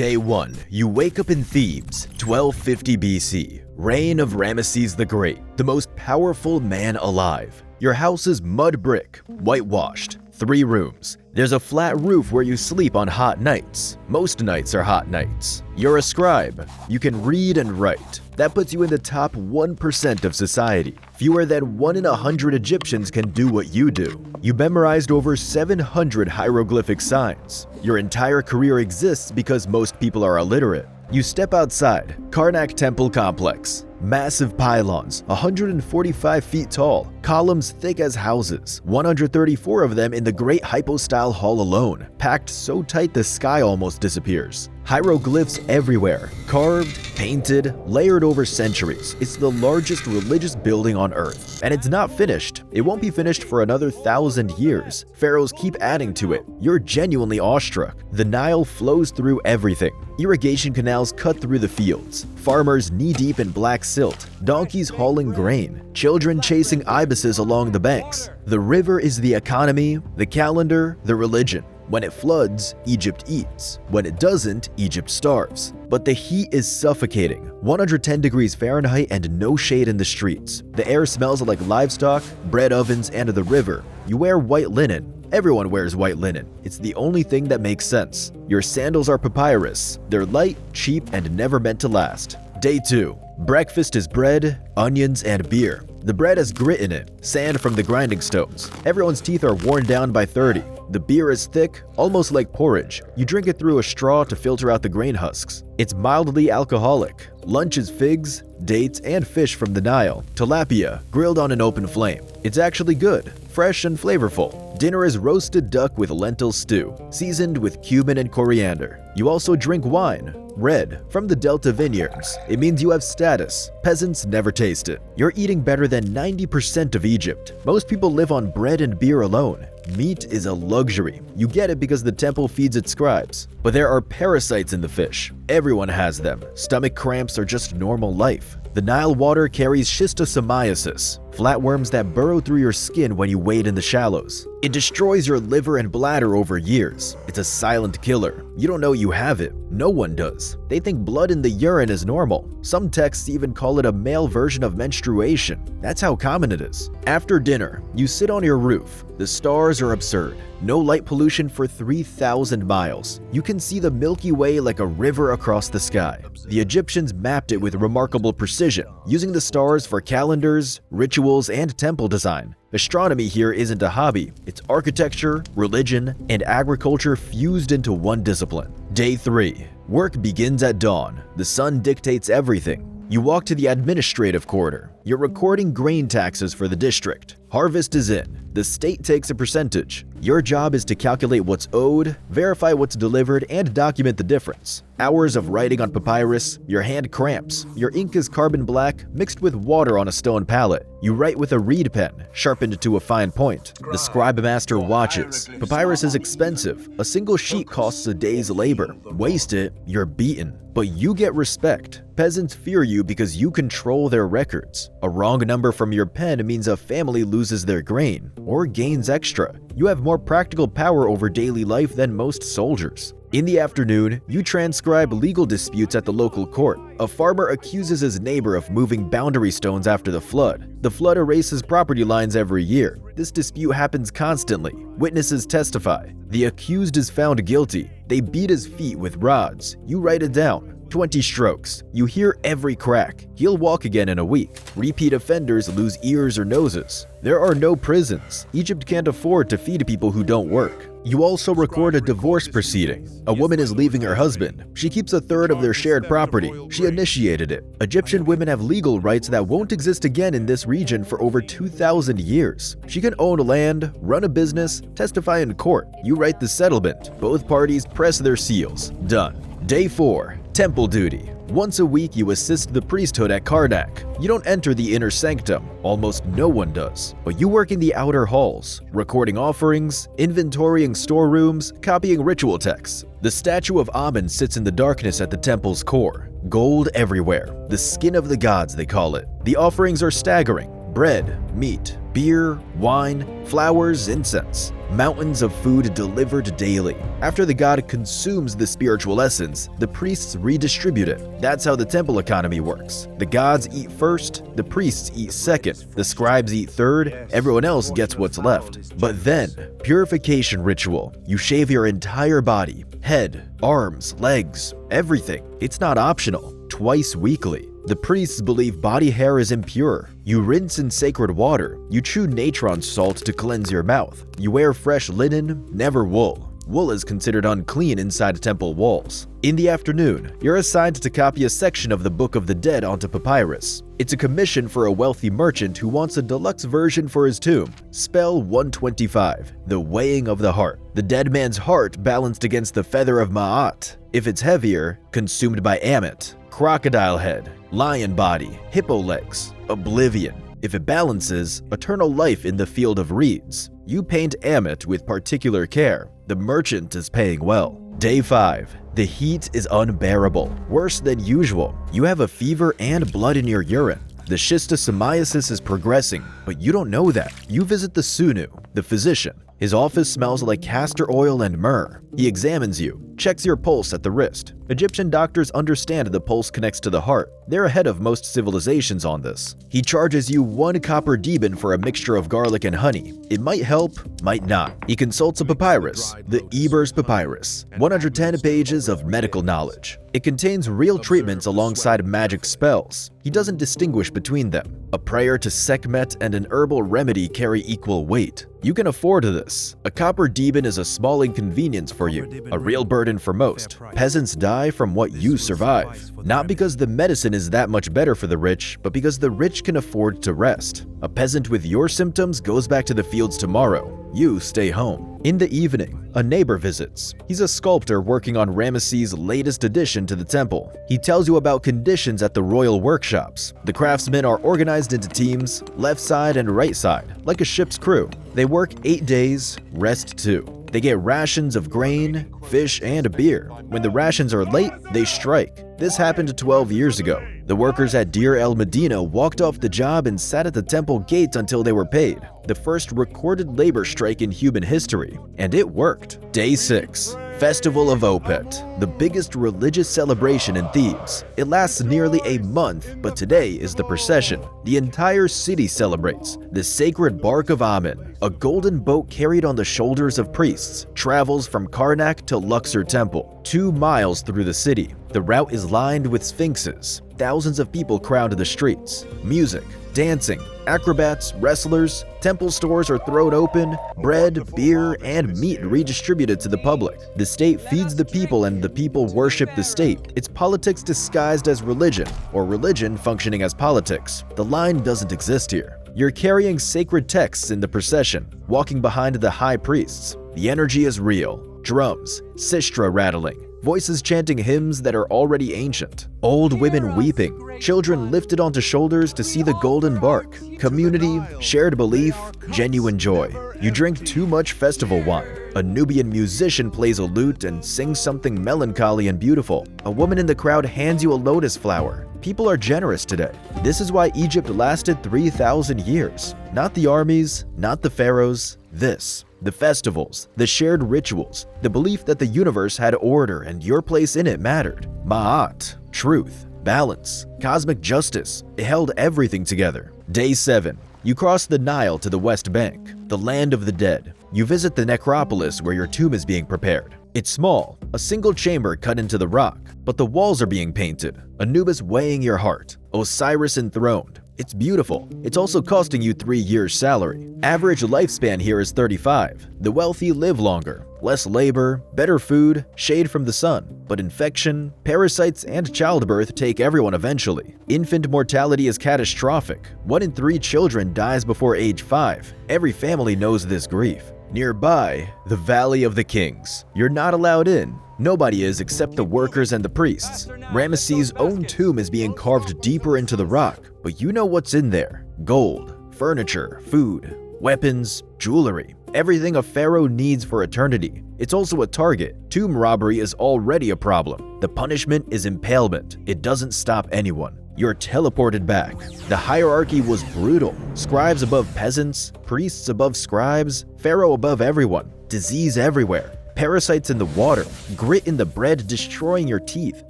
Day 1. You wake up in Thebes, 1250 BC, reign of Ramesses the Great, the most powerful man alive. Your house is mud brick, whitewashed, 3 rooms. There's a flat roof where you sleep on hot nights. Most nights are hot nights. You're a scribe. You can read and write. That puts you in the top 1% of society. Fewer than 1 in 100 Egyptians can do what you do. You memorized over 700 hieroglyphic signs. Your entire career exists because most people are illiterate. You step outside, Karnak Temple Complex. Massive pylons, 145 feet tall, columns thick as houses, 134 of them in the Great Hypostyle Hall alone, packed so tight the sky almost disappears. Hieroglyphs everywhere, carved, painted, layered over centuries. It's the largest religious building on Earth. And it's not finished. It won't be finished for another 1,000 years. Pharaohs keep adding to it. You're genuinely awestruck. The Nile flows through everything. Irrigation canals cut through the fields. Farmers knee-deep in black silt. Donkeys hauling grain. Children chasing ibises along the banks. The river is the economy, the calendar, the religion. When it floods, Egypt eats. When it doesn't, Egypt starves. But the heat is suffocating. 110 degrees Fahrenheit and no shade in the streets. The air smells like livestock, bread ovens, and the river. You wear white linen. Everyone wears white linen. It's the only thing that makes sense. Your sandals are papyrus. They're light, cheap, and never meant to last. Day 2. Breakfast is bread, onions, and beer. The bread has grit in it, sand from the grinding stones. Everyone's teeth are worn down by 30. The beer is thick, almost like porridge. You drink it through a straw to filter out the grain husks. It's mildly alcoholic. Lunch is figs, dates, and fish from the Nile. Tilapia, grilled on an open flame. It's actually good, fresh and flavorful. Dinner is roasted duck with lentil stew, seasoned with cumin and coriander. You also drink wine, red, from the Delta vineyards. It means you have status. Peasants never taste it. You're eating better than 90% of Egypt. Most people live on bread and beer alone. Meat is a luxury. You get it because the temple feeds its scribes. But there are parasites in the fish. Everyone has them. Stomach cramps are just normal life. The Nile water carries schistosomiasis, flatworms that burrow through your skin when you wade in the shallows. It destroys your liver and bladder over years. It's a silent killer. You don't know you have it. No one does. They think blood in the urine is normal. Some texts even call it a male version of menstruation. That's how common it is. After dinner, you sit on your roof. The stars are absurd. No light pollution for 3,000 miles. You can see the Milky Way like a river across the sky. The Egyptians mapped it with remarkable precision, using the stars for calendars, rituals, and temple design. Astronomy here isn't a hobby. It's architecture, religion, and agriculture fused into one discipline. Day 3. Work begins at dawn. The sun dictates everything. You walk to the administrative quarter. You're recording grain taxes for the district. Harvest is in. The state takes a percentage. Your job is to calculate what's owed, verify what's delivered, and document the difference. Hours of writing on papyrus, your hand cramps. Your ink is carbon black mixed with water on a stone palette. You write with a reed pen, sharpened to a fine point. The scribe master watches. Papyrus is expensive. A single sheet costs a day's labor. Waste it, you're beaten. But you get respect. Peasants fear you because you control their records. A wrong number from your pen means a family loses their grain or gains extra. You have more practical power over daily life than most soldiers. In the afternoon, you transcribe legal disputes at the local court. A farmer accuses his neighbor of moving boundary stones after the flood. The flood erases property lines every year. This dispute happens constantly. Witnesses testify. The accused is found guilty. They beat his feet with rods. You write it down. 20 strokes. You hear every crack. He'll walk again in a week. Repeat offenders lose ears or noses. There are no prisons. Egypt can't afford to feed people who don't work. You also record a divorce proceeding. A woman is leaving her husband. She keeps a third of their shared property. She initiated it. Egyptian women have legal rights that won't exist again in this region for over 2,000 years. She can own land, run a business, testify in court. You write the settlement. Both parties press their seals. Done. Day 4. Temple duty. Once a week, you assist the priesthood at Karnak. You don't enter the inner sanctum. Almost no one does. But you work in the outer halls, recording offerings, inventorying storerooms, copying ritual texts. The statue of Amun sits in the darkness at the temple's core. Gold everywhere. The skin of the gods, they call it. The offerings are staggering. Bread, meat, beer, wine, flowers, incense. Mountains of food delivered daily. After the god consumes the spiritual essence, the priests redistribute it. That's how the temple economy works. The gods eat first, the priests eat second, the scribes eat third, everyone else gets what's left. But then, purification ritual. You shave your entire body, head, arms, legs, everything. It's not optional. Twice weekly. The priests believe body hair is impure. You rinse in sacred water. You chew natron salt to cleanse your mouth. You wear fresh linen, never wool. Wool is considered unclean inside temple walls. In the afternoon, you're assigned to copy a section of the Book of the Dead onto papyrus. It's a commission for a wealthy merchant who wants a deluxe version for his tomb. Spell 125, the weighing of the heart. The dead man's heart balanced against the feather of Ma'at. If it's heavier, consumed by Ammit. Crocodile head, lion body, hippo legs, oblivion. If it balances, eternal life in the field of reeds. You paint Ammit with particular care. The merchant is paying well. Day 5. The heat is unbearable, worse than usual. You have a fever and blood in your urine. The schistosomiasis is progressing, but you don't know that. You visit the Sunu, the physician. His office smells like castor oil and myrrh. He examines you, checks your pulse at the wrist. Egyptian doctors understand the pulse connects to the heart. They're ahead of most civilizations on this. He charges you 1 copper deben for a mixture of garlic and honey. It might help, might not. He consults a papyrus, the Ebers Papyrus, 110 pages of medical knowledge. It contains real treatments alongside magic spells. He doesn't distinguish between them. A prayer to Sekhmet and an herbal remedy carry equal weight. You can afford this. A copper deben is a small inconvenience for you, a real burden for most. Peasants die from what you survive. Not because the medicine is that much better for the rich, but because the rich can afford to rest. A peasant with your symptoms goes back to the fields tomorrow. You stay home. In the evening, a neighbor visits. He's a sculptor working on Ramesses' latest addition to the temple. He tells you about conditions at the royal workshops. The craftsmen are organized into teams, left side and right side, like a ship's crew. They work 8 days, rest 2. They get rations of grain, fish, and beer. When the rations are late, they strike. This happened 12 years ago. The workers at Deir el Medina walked off the job and sat at the temple gate until they were paid. The first recorded labor strike in human history. And it worked. Day 6. Festival of Opet, the biggest religious celebration in Thebes. It lasts nearly a month, but today is the procession. The entire city celebrates. The sacred bark of Amen, a golden boat carried on the shoulders of priests, travels from Karnak to Luxor Temple, 2 miles through the city. The route is lined with sphinxes. Thousands of people crowd the streets. Music, dancing, acrobats, wrestlers, temple stores are thrown open, bread, beer, and meat redistributed to the public. The state feeds the people and the people worship the state. It's politics disguised as religion, or religion functioning as politics. The line doesn't exist here. You're carrying sacred texts in the procession, walking behind the high priests. The energy is real. Drums, sistra rattling, voices chanting hymns that are already ancient, old women weeping, children lifted onto shoulders to see the golden bark, community, shared belief, genuine joy. You drink too much festival wine. A Nubian musician plays a lute and sings something melancholy and beautiful. A woman in the crowd hands you a lotus flower. People are generous today. This is why Egypt lasted 3,000 years. Not the armies, not the pharaohs, this. The festivals, the shared rituals, the belief that the universe had order and your place in it mattered. Ma'at, truth, balance, cosmic justice. It held everything together. Day 7. You cross the Nile to the West Bank, the land of the dead. You visit the necropolis where your tomb is being prepared. It's small, a single chamber cut into the rock, but the walls are being painted. Anubis weighing your heart, Osiris enthroned. It's beautiful. It's also costing you 3 years' salary. Average lifespan here is 35. The wealthy live longer. Less labor, better food, shade from the sun. But infection, parasites, and childbirth take everyone eventually. Infant mortality is catastrophic. 1 in 3 children dies before age 5. Every family knows this grief. Nearby, the Valley of the Kings. You're not allowed in. Nobody is except the workers and the priests. Ramesses' own tomb is being carved deeper into the rock, but you know what's in there. Gold, furniture, food, weapons, jewelry. Everything a pharaoh needs for eternity. It's also a target. Tomb robbery is already a problem. The punishment is impalement. It doesn't stop anyone. you're teleported back. The hierarchy was brutal. Scribes above peasants, priests above scribes, pharaoh above everyone, disease everywhere, parasites in the water, grit in the bread destroying your teeth,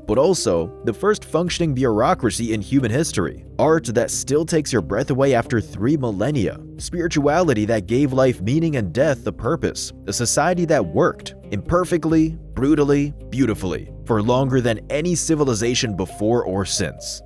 but also the first functioning bureaucracy in human history, art that still takes your breath away after 3 millennia, spirituality that gave life meaning and death a purpose, a society that worked, imperfectly, brutally, beautifully, for longer than any civilization before or since.